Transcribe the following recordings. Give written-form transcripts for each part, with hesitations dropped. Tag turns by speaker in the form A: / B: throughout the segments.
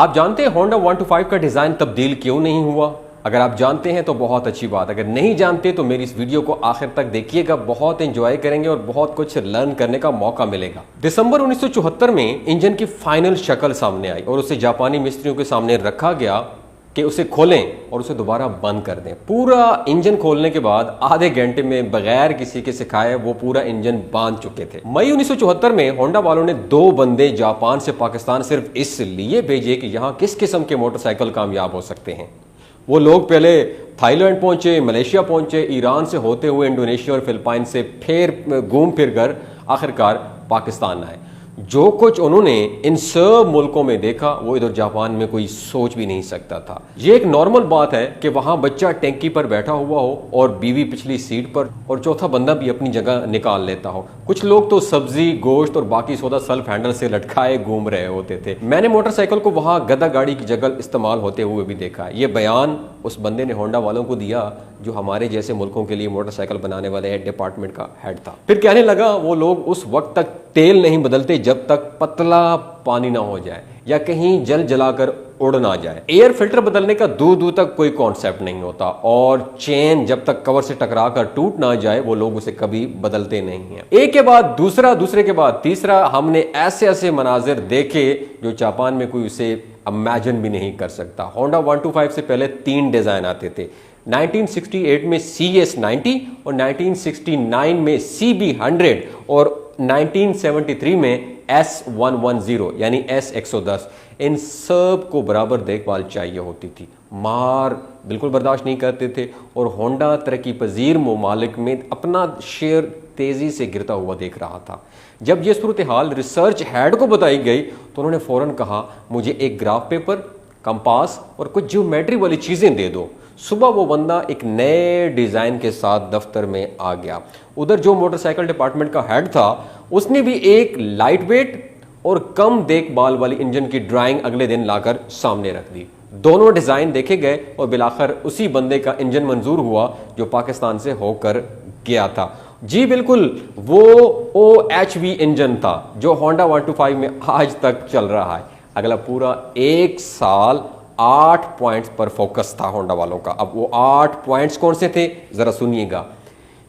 A: आप जानते हैं होंडा 125 का डिजाइन तब्दील क्यों नहीं हुआ? अगर आप जानते हैं तो बहुत अच्छी बात, अगर नहीं जानते तो मेरी इस वीडियो को आखिर तक देखिएगा, बहुत एंजॉय करेंगे और बहुत कुछ लर्न करने का मौका मिलेगा। दिसंबर 1974 में इंजन की फाइनल शक्ल सामने आई और उसे जापानी मिस्त्रियों के सामने रखा गया कि उसे खोलें और उसे दोबारा बंद कर दें। पूरा इंजन खोलने के बाद आधे घंटे में बगैर किसी के सिखाए वो पूरा इंजन बांध चुके थे। मई 1974 में होंडा वालों ने 2 बंदे जापान से पाकिस्तान सिर्फ इसलिए भेजे कि यहाँ किस किस्म के मोटरसाइकिल कामयाब हो सकते हैं। वो लोग पहले थाईलैंड पहुंचे, मलेशिया पहुंचे, ईरान से होते हुए इंडोनेशिया और फिलिपाइन से फिर घूम फिर कर आखिरकार पाकिस्तान आए। जो कुछ उन्होंने इन सब मुल्कों में देखा वो इधर जापान में कोई सोच भी नहीं सकता था। ये एक नॉर्मल बात है कि वहां बच्चा टैंकी पर बैठा हुआ हो और बीवी पिछली सीट पर और चौथा बंदा भी अपनी जगह निकाल लेता हो। कुछ लोग तो सब्जी, गोश्त और बाकी सौदा सेल्फ हैंडल से लटकाए घूम रहे होते थे। मैंने मोटरसाइकिल को वहां गधा गाड़ी की जगह इस्तेमाल होते हुए भी देखा। ये बयान उस बंदे ने होंडा वालों को दिया जो हमारे जैसे मुल्कों के लिए मोटरसाइकिल बनाने वाले डिपार्टमेंट का हेड था। फिर कहने लगा वो लोग उस वक्त तक तेल नहीं बदलते जब तक पतला पानी ना हो जाए या कहीं जल जलाकर उड़ ना जाए। एयर फिल्टर बदलने का दूर दूर तक कोई कॉन्सेप्ट नहीं होता और चेन जब तक कवर से टकरा कर टूट ना जाए वो लोग उसे कभी बदलते नहीं हैं। एक के बाद दूसरा, दूसरे के बाद तीसरा हमने ऐसे ऐसे मनाजिर देखे जो जापान में कोई उसे इमेजिन भी नहीं कर सकता। होंडा 125 से पहले 3 डिजाइन आते थे। 1968 में CS90 और 1969 में CB100 और 1973 में S110 यानी S110। इन सब को बराबर देखभाल चाहिए होती थी, मार बिल्कुल बर्दाश्त नहीं करते थे और होंडा तरक्की पजीर ममालिक में अपना शेयर तेजी से गिरता हुआ देख रहा था। जब यह सूरत हाल रिसर्च हेड को बताई गई तो उन्होंने फौरन कहा मुझे एक ग्राफ पेपर, कंपास और कुछ ज्योमेट्री वाली चीजें दे दो। सुबह वो बंदा एक नए डिजाइन के साथ दफ्तर में आ गया। उधर जो मोटरसाइकिल डिपार्टमेंट का हेड था उसने भी एक लाइट वेट और कम देखभाल वाली इंजन की ड्राइंग अगले दिन लाकर सामने रख दी। दोनों डिजाइन देखे गए और बिलाखिर उसी बंदे का इंजन मंजूर हुआ जो पाकिस्तान से होकर गया था। जी बिल्कुल, वो OHV इंजन था जो होंडा 125 में आज तक चल रहा है। अगला पूरा 1 साल 8 पॉइंट्स पर फोकस था होंडा वालों का। अब वो 8 पॉइंट्स कौन से थे जरा सुनिएगा।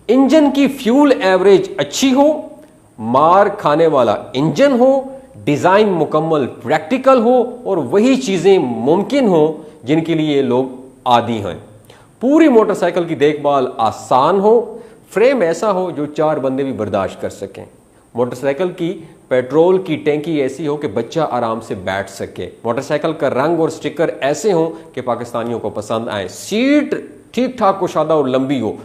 A: इंजन की फ्यूल एवरेज अच्छी हो, मार खाने वाला इंजन हो, डिजाइन मुकम्मल प्रैक्टिकल हो और वही चीजें मुमकिन हो जिनके लिए लोग आदी हैं। पूरी मोटरसाइकिल की देखभाल आसान हो, फ्रेम ऐसा हो जो 4 बंदे भी बर्दाश्त कर सकें। मोटरसाइकिल की पेट्रोल की टैंकी ऐसी हो कि बच्चा आराम से बैठ सके। मोटरसाइकिल का रंग और स्टिकर ऐसे हो कि पाकिस्तानियों को पसंद आए। सीट ठीक ठाक कुशादा और लंबी हो,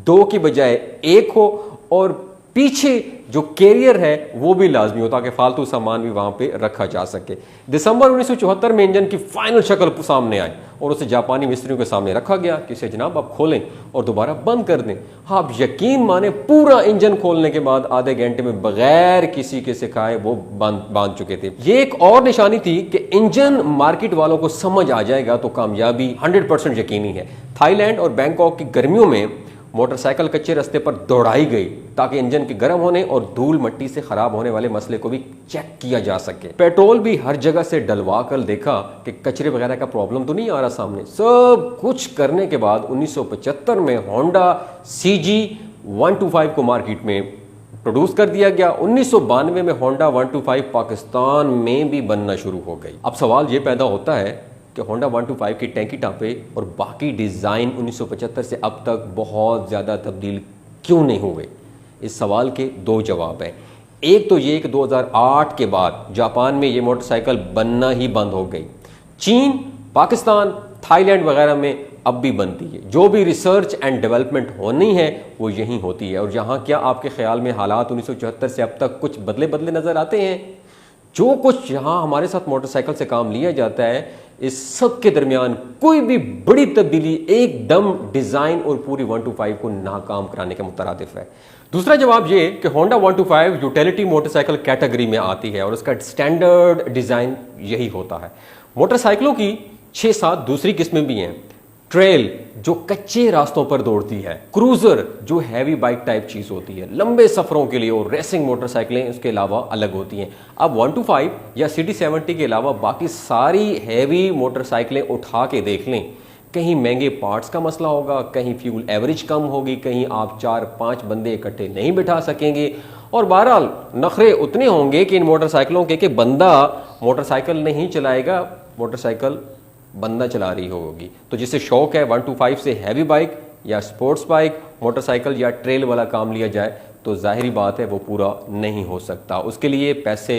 A: 2 की बजाय 1 हो और पीछे जो कैरियर है वो भी लाजमी हो ताकि फालतू सामान भी वहां पे रखा जा सके। दिसंबर 1974 में इंजन की फाइनल शक्ल सामने आई और उसे जापानी मिस्त्रियों के सामने रखा गया कि इसे जनाब आप खोलें और दोबारा बंद कर दें। हाँ, आप यकीन माने पूरा इंजन खोलने के बाद आधे घंटे में बगैर किसी के सिखाए वो बांध चुके थे। ये एक और निशानी थी कि इंजन मार्केट वालों को समझ आ जाएगा तो कामयाबी 100% यकीनी है। थाईलैंड और बैंकॉक की गर्मियों में मोटरसाइकिल कच्चे रास्ते पर दौड़ाई गई ताकि इंजन के गर्म होने और धूल मिट्टी से खराब होने वाले मसले को भी चेक किया जा सके। पेट्रोल भी हर जगह से डलवा कर देखा कि कचरे वगैरह का प्रॉब्लम तो नहीं आ रहा सामने। सब कुछ करने के बाद 1975 में होंडा CG125 को मार्केट में प्रोड्यूस कर दिया गया। 1992 में होंडा 125 पाकिस्तान में भी बनना शुरू हो गई। अब सवाल ये पैदा होता है कि होंडा 125 की टैंकी टापे और बाकी डिज़ाइन 1975 से अब तक बहुत ज़्यादा तब्दील क्यों नहीं हुए? इस सवाल के 2 जवाब हैं। एक तो ये कि 2008 के बाद जापान में ये मोटरसाइकिल बनना ही बंद हो गई। चीन, पाकिस्तान, थाईलैंड वगैरह में अब भी बनती है। जो भी रिसर्च एंड डेवलपमेंट होनी है वो यहीं होती है। और यहाँ क्या आपके ख्याल में हालात 1974 से अब तक कुछ बदले नज़र आते हैं? जो कुछ यहाँ हमारे साथ मोटरसाइकिल से काम लिया जाता है, इस सब के दरमियान कोई भी बड़ी तब्दीली एकदम डिजाइन और पूरी 125 को नाकाम कराने के मुतरादिफ है। दूसरा जवाब ये कि होंडा 125 यूटिलिटी मोटरसाइकिल कैटेगरी में आती है और उसका स्टैंडर्ड डिजाइन यही होता है। मोटरसाइकिलों की 6-7 दूसरी किस्में भी हैं। ट्रेल जो कच्चे रास्तों पर दौड़ती है, क्रूजर जो हैवी बाइक टाइप चीज होती है लंबे सफरों के लिए, और रेसिंग मोटरसाइकिलें इसके अलावा अलग होती हैं। अब 125 या सिटी 70 के अलावा बाकी सारी हैवी मोटरसाइकिलें उठा के देख लें, कहीं महंगे पार्ट्स का मसला होगा, कहीं फ्यूल एवरेज कम होगी, कहीं आप 4-5 बंदे इकट्ठे नहीं बिठा सकेंगे, और बहरहाल नखरे उतने होंगे कि इन मोटरसाइकिलों के कि बंदा मोटरसाइकिल नहीं चलाएगा, मोटरसाइकिल बंदा चला रही होगी। तो जिसे शौक है 125 से हैवी बाइक या स्पोर्ट्स बाइक, मोटरसाइकिल या ट्रेल वाला काम लिया जाए तो जाहिर बात है वो पूरा नहीं हो सकता, उसके लिए पैसे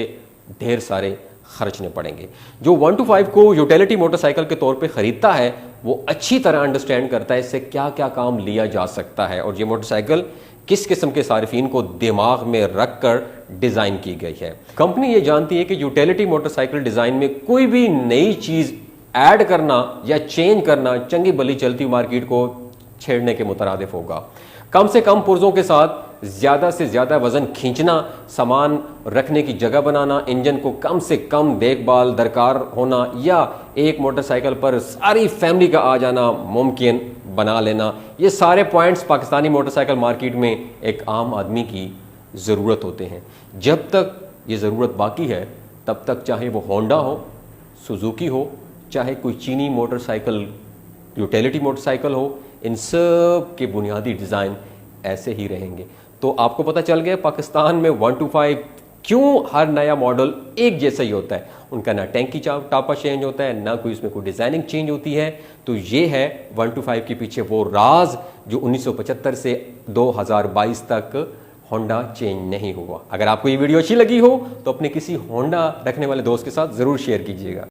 A: ढेर सारे खर्चने पड़ेंगे। जो 125 को यूटिलिटी मोटरसाइकिल के तौर पे ख़रीदता है वो अच्छी तरह अंडरस्टैंड करता है इससे क्या क्या काम लिया जा सकता है और ये मोटरसाइकिल किस किस्म के सारिफीन को दिमाग में रख कर डिज़ाइन की गई है। कंपनी ये जानती है कि यूटिलिटी मोटरसाइकिल डिज़ाइन में कोई भी नई चीज़ ऐड करना या चेंज करना चंगी भली चलती मार्केट को छेड़ने के मुतरादिफ होगा। कम से कम पुर्जों के साथ ज़्यादा से ज़्यादा वज़न खींचना, सामान रखने की जगह बनाना, इंजन को कम से कम देखभाल दरकार होना या एक मोटरसाइकिल पर सारी फैमिली का आ जाना मुमकिन बना लेना, ये सारे पॉइंट्स पाकिस्तानी मोटरसाइकिल मार्केट में एक आम आदमी की ज़रूरत होते हैं। जब तक ये ज़रूरत बाकी है तब तक चाहे वो होंडा हो, सुजुकी हो, चाहे कोई चीनी मोटरसाइकिल यूटिलिटी मोटरसाइकिल हो, इन सब के बुनियादी डिज़ाइन ऐसे ही रहेंगे। तो आपको पता चल गया पाकिस्तान में 125 क्यों हर नया मॉडल एक जैसा ही होता है, उनका ना टैंकी टापा चेंज होता है, ना कोई इसमें कोई डिज़ाइनिंग चेंज होती है। तो ये है 125 के पीछे वो राज जो 1975 से 2022 तक होंडा चेंज नहीं हुआ। अगर आपको ये वीडियो अच्छी लगी हो तो अपने किसी होंडा रखने वाले दोस्त के साथ ज़रूर शेयर कीजिएगा।